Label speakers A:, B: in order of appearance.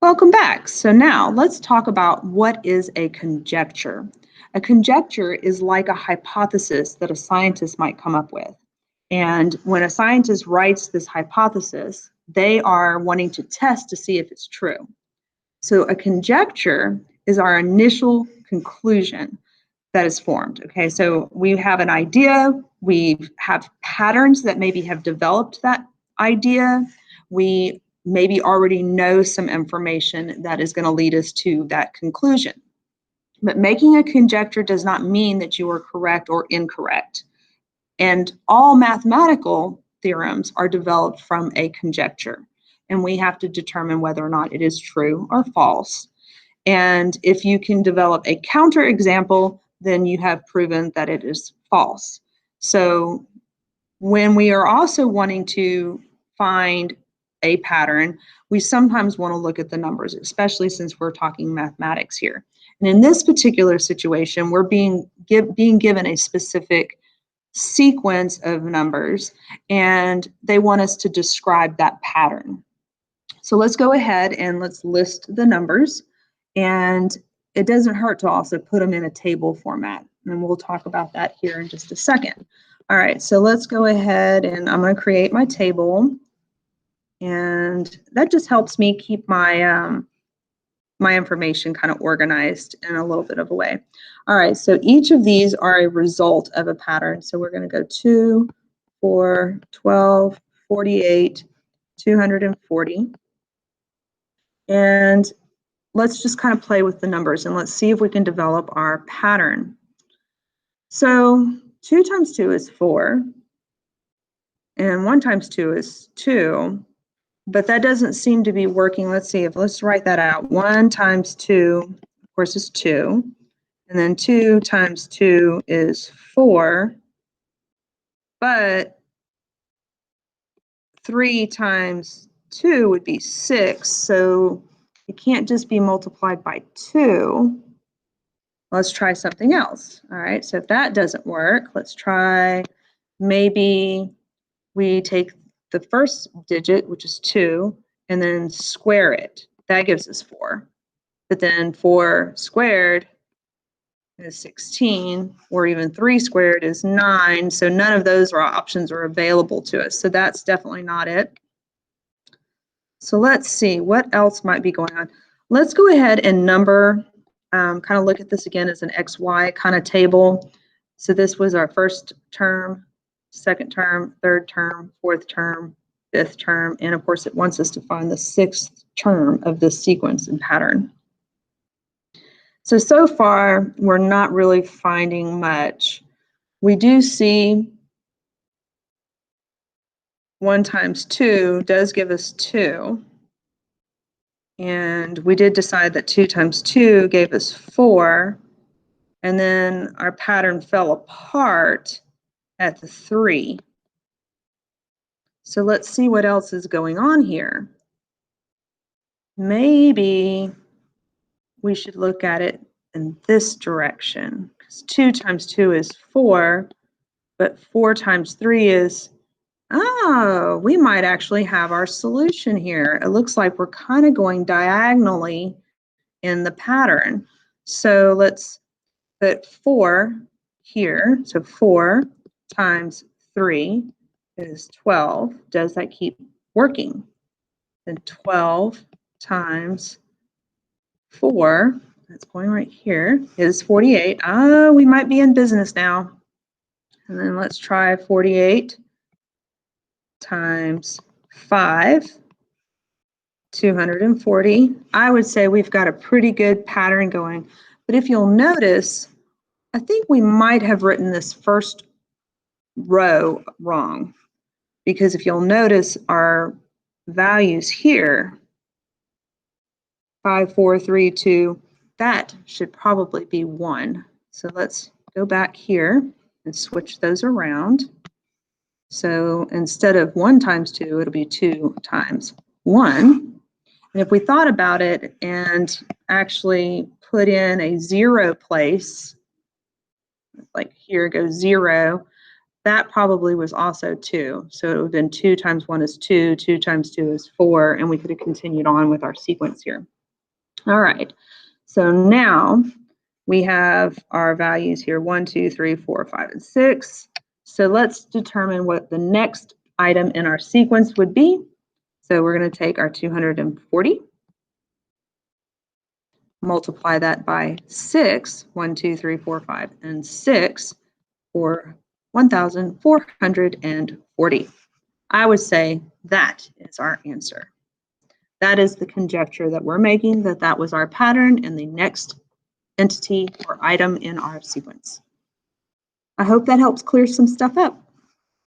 A: Welcome back. So now let's talk about what is a conjecture. A conjecture is like a hypothesis that a scientist might come up with. And when a scientist writes this hypothesis, they are wanting to test to see if it's true. So a conjecture is our initial conclusion that is formed. Okay, so we have an idea, we have patterns that maybe have developed that idea, we maybe already know some information that is going to lead us to that conclusion. But making a conjecture does not mean that you are correct or incorrect. And all mathematical theorems are developed from a conjecture. And we have to determine whether or not it is true or false. And if you can develop a counterexample, then you have proven that it is false. So when we are also wanting to find a pattern, we sometimes want to look at the numbers, especially since we're talking mathematics here. And in this particular situation, we're being given a specific sequence of numbers, and they want us to describe that pattern. So let's go ahead and let's list the numbers. And it doesn't hurt to also put them in a table format. And we'll talk about that here in just a second. All right, so let's go ahead and I'm going to create my table. And that just helps me keep my my information kind of organized in a little bit of a way. All right, so each of these are a result of a pattern. So we're going to go 2, 4, 12, 48, 240. And let's just kind of play with the numbers and let's see if we can develop our pattern. So 2 times 2 is 4, and 1 times 2 is 2, but that doesn't seem to be working. Let's write that out. 1 times 2, of course, is 2, and then 2 times 2 is 4, but 3 times 2 would be 6, so it can't just be multiplied by 2. Let's try something else. All right, so if that doesn't work, let's try, maybe we take the first digit, which is 2, and then square it. That gives us 4. But then 4 squared is 16, or even 3 squared is 9. So none of those options are available to us. So that's definitely not it. So let's see what else might be going on. Let's go ahead and number, kind of look at this again as an XY kind of table. So this was our first term, second term, third term, fourth term, fifth term, and of course it wants us to find the sixth term of this sequence and pattern. So far, we're not really finding much. We do see 1 times 2 does give us 2. And we did decide that 2 times 2 gave us 4. And then our pattern fell apart at the 3. So let's see what else is going on here. Maybe we should look at it in this direction, because 2 times 2 is 4, but 4 times 3 is, oh, we might actually have our solution here. It looks like we're kind of going diagonally in the pattern. So let's put 4 here. So 4 times 3 is 12. Does that keep working? Then 12 times 4, that's going right here, is 48. Oh, we might be in business now. And then let's try 48 times 5, 240. I would say we've got a pretty good pattern going. But if you'll notice, I think we might have written this first row wrong. Because if you'll notice our values here, 5, 4, 3, 2, that should probably be 1. So let's go back here and switch those around. So instead of 1 times 2, it'll be 2 times 1. And if we thought about it and actually put in a 0 place, like here goes 0, that probably was also 2. So it would have been 2 times 1 is 2, 2 times 2 is 4, and we could have continued on with our sequence here. All right, so now we have our values here, 1, 2, 3, 4, 5, and 6. So let's determine what the next item in our sequence would be. So we're going to take our 240, multiply that by 6, 1, 2, 3, 4, 5, and 6 for 1,440. I would say that is our answer. That is the conjecture that we're making, that was our pattern in the next entity or item in our sequence. I hope that helps clear some stuff up.